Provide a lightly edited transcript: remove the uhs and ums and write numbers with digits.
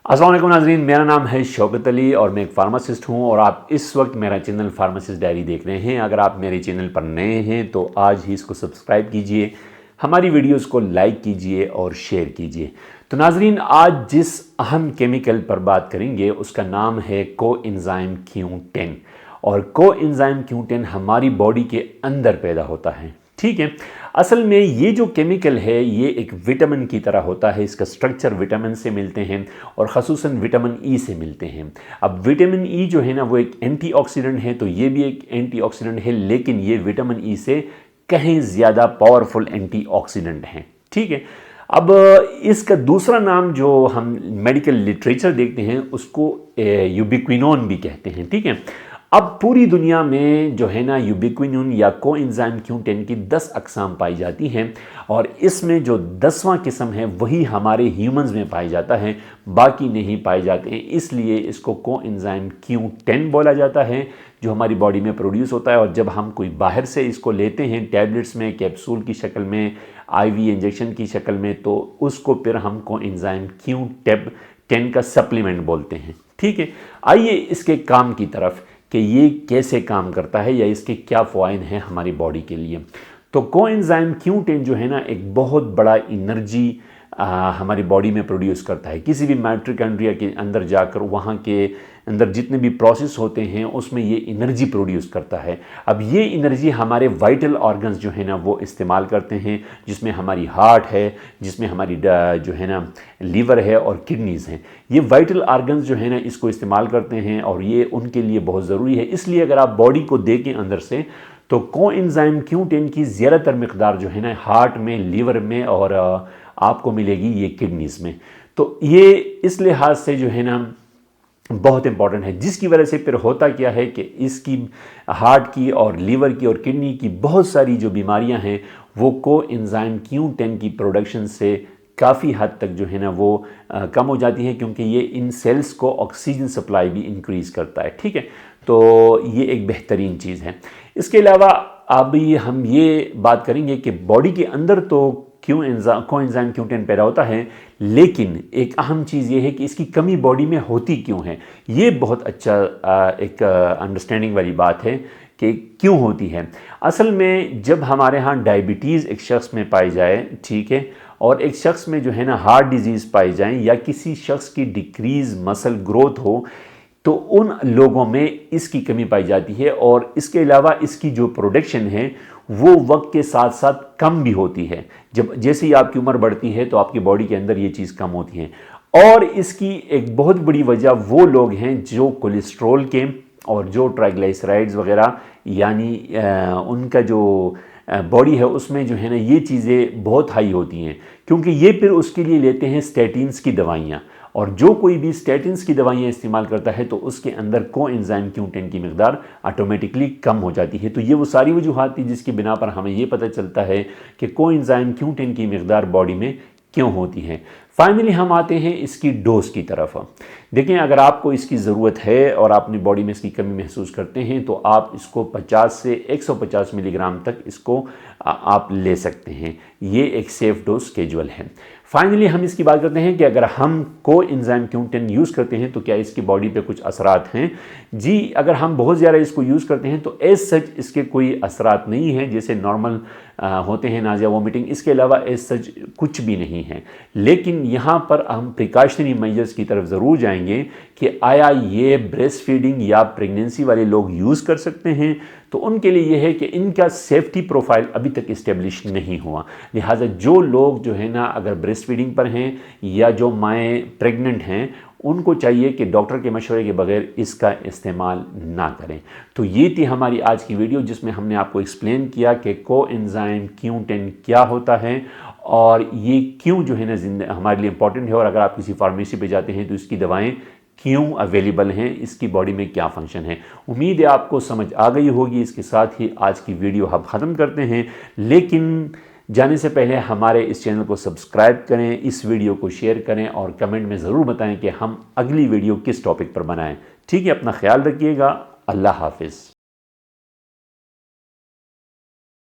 अस्सलाम वालेकुम नाज़रीन, मेरा नाम है शौकत अली और मैं एक फार्मासिस्ट हूं और आप इस वक्त मेरा चैनल फार्मासिस्ट डायरी देख रहे हैं। अगर आप मेरे चैनल पर नए हैं तो आज ही इसको सब्सक्राइब कीजिए, हमारी वीडियोस को लाइक कीजिए और शेयर कीजिए। तो नाज़रीन, आज जिस अहम केमिकल पर बात करेंगे उसका नाम है कोएंजाइम Q10 और कोएंजाइम Q10 हमारी बॉडी के अंदर पैदा होता है। ठीक है, असल में ये जो केमिकल है ये एक विटामिन की तरह होता है। इसका स्ट्रक्चर विटामिन से मिलते हैं और ख़ुसूसन विटामिन ई से मिलते हैं। अब विटामिन ई जो है ना वो एक एंटीऑक्सीडेंट है, तो ये भी एक एंटीऑक्सीडेंट है, लेकिन ये विटामिन ई से कहीं ज़्यादा पावरफुल एंटीऑक्सीडेंट है। ठीक है, अब इसका दूसरा नाम जो हम मेडिकल लिटरेचर देखते हैं उसको यूबिक्विनोन भी कहते हैं। ठीक है, अब पूरी दुनिया में जो है ना यूबिक्विनोन या कोएंजाइम Q10 की 10 अक़साम पाई जाती हैं और इसमें जो 10वां किस्म है वही हमारे ह्यूमंस में पाया जाता है, बाकी नहीं पाए जाते हैं। इसलिए इसको कोएंजाइम Q10 बोला जाता है जो हमारी बॉडी में प्रोड्यूस होता है। और जब हम कोई बाहर से इसको लेते हैं टैबलेट्स में, कैप्सूल की शक्ल में, IV इंजेक्शन की शक्ल में, तो उसको फिर हम कोएंजाइम Q10 का सप्लीमेंट बोलते हैं। ठीक है, आइए इसके काम की तरफ कि ये कैसे काम करता है या इसके क्या फ़वाइद हैं हमारी बॉडी के लिए। तो कोएंजाइम Q10 जो है ना एक बहुत बड़ा एनर्जी हमारी बॉडी में प्रोड्यूस करता है। किसी भी माइटोकॉन्ड्रिया के अंदर जाकर वहाँ के अंदर जितने भी प्रोसेस होते हैं उसमें ये एनर्जी प्रोड्यूस करता है। अब ये एनर्जी हमारे वाइटल ऑर्गन्स जो है ना वो इस्तेमाल करते हैं, जिसमें हमारी हार्ट है, जिसमें हमारी जो है ना लीवर है और किडनीज़ हैं। ये वाइटल ऑर्गन्स जो है ना इसको इस्तेमाल करते हैं और ये उनके लिए बहुत ज़रूरी है। इसलिए अगर आप बॉडी को देखें अंदर से तो कोएंजाइम Q10 की ज़्यादातर मिकदार जो है ना हार्ट में, लीवर में और आपको मिलेगी ये किडनीज़ में। तो ये इस लिहाज से जो है ना बहुत इंपॉर्टेंट है, जिसकी वजह से फिर होता क्या है कि इसकी हार्ट की और लीवर की और किडनी की बहुत सारी जो बीमारियां हैं वो कोएंजाइम Q10 की प्रोडक्शन से काफ़ी हद तक जो है ना वो कम हो जाती है, क्योंकि ये इन सेल्स को ऑक्सीजन सप्लाई भी इंक्रीज़ करता है। ठीक है, तो ये एक बेहतरीन चीज़ है। इसके अलावा अभी हम ये बात करेंगे कि बॉडी के अंदर तो कोएंजाइम Q10 पैदा होता है, लेकिन एक अहम चीज़ ये है कि इसकी कमी बॉडी में होती क्यों है। ये बहुत अच्छा एक अंडरस्टैंडिंग वाली बात है कि क्यों होती है। असल में जब हमारे यहाँ डायबिटीज़ एक शख्स में पाई जाए, ठीक है, और एक शख्स में जो है ना हार्ट डिजीज़ पाई जाए या किसी शख्स की डिक्रीज़ मसल ग्रोथ हो, तो उन लोगों में इसकी कमी पाई जाती है। और इसके अलावा इसकी जो प्रोडक्शन है वो वक्त के साथ साथ कम भी होती है। जब जैसे ही आपकी उम्र बढ़ती है तो आपकी बॉडी के अंदर ये चीज़ कम होती है। और इसकी एक बहुत बड़ी वजह वो लोग हैं जो कोलेस्ट्रॉल के और जो ट्राइग्लिसराइड्स वगैरह यानी उनका जो बॉडी है उसमें जो है ना ये चीज़ें बहुत हाई होती हैं, क्योंकि ये फिर उसके लिए लेते हैं स्टैटिन्स की दवाइयाँ। और जो कोई भी स्टैटिन्स की दवाइयाँ इस्तेमाल करता है तो उसके अंदर कोएंजाइम Q10 की मिकदार ऑटोमेटिकली कम हो जाती है। तो ये वो सारी वजूहात थी जिसकी बिना पर हमें ये पता चलता है कि कोएंजाइम Q10 की मिकदार बॉडी में क्यों होती है। फाइनली हम आते हैं इसकी डोज की तरफ। देखें, अगर आपको इसकी ज़रूरत है और अपनी बॉडी में इसकी कमी महसूस करते हैं तो आप इसको 50 से 150 मिलीग्राम तक इसको आप ले सकते हैं। ये एक सेफ़ डोज स्केजुअल है। फाइनली हम इसकी बात करते हैं कि अगर हम कोएंजाइम Q10 यूज़ करते हैं तो क्या इसकी बॉडी पे कुछ असरात हैं। जी, अगर हम बहुत ज़्यादा इसको यूज़ करते हैं तो एज सच इसके कोई असरात नहीं हैं, जैसे नॉर्मल होते हैं नाज़िया वोमिटिंग, इसके अलावा एज सच कुछ भी नहीं है। लेकिन यहाँ पर हम प्रिकॉशनरी मेजर्स की तरफ ज़रूर जाएंगे कि आया ये ब्रेस्ट फीडिंग या प्रेगनेंसी वाले लोग यूज़ कर सकते हैं। तो उनके लिए यह है कि इनका सेफ्टी प्रोफाइल अभी तक इस्टेब्लिश नहीं हुआ। लिहाजा जो लोग जो है ना अगर ब्रेस्ट फीडिंग पर हैं या जो माएँ प्रेग्नेंट हैं उनको चाहिए कि डॉक्टर के मशवरे के बगैर इसका इस्तेमाल ना करें। तो ये थी हमारी आज की वीडियो जिसमें हमने आपको एक्सप्लेन किया कि कोएंजाइम Q10 क्या होता है और ये क्यों जो है ना हमारे लिए इम्पॉर्टेंट है, और अगर आप किसी फार्मेसी पे जाते हैं तो इसकी दवाएं क्यों अवेलेबल हैं, इसकी बॉडी में क्या फंक्शन है। उम्मीद है आपको समझ आ गई होगी। इसके साथ ही आज की वीडियो हम ख़त्म करते हैं, लेकिन जाने से पहले हमारे इस चैनल को सब्सक्राइब करें, इस वीडियो को शेयर करें और कमेंट में ज़रूर बताएं कि हम अगली वीडियो किस टॉपिक पर बनाएं। ठीक है, अपना ख्याल रखिएगा। अल्लाह हाफिज़।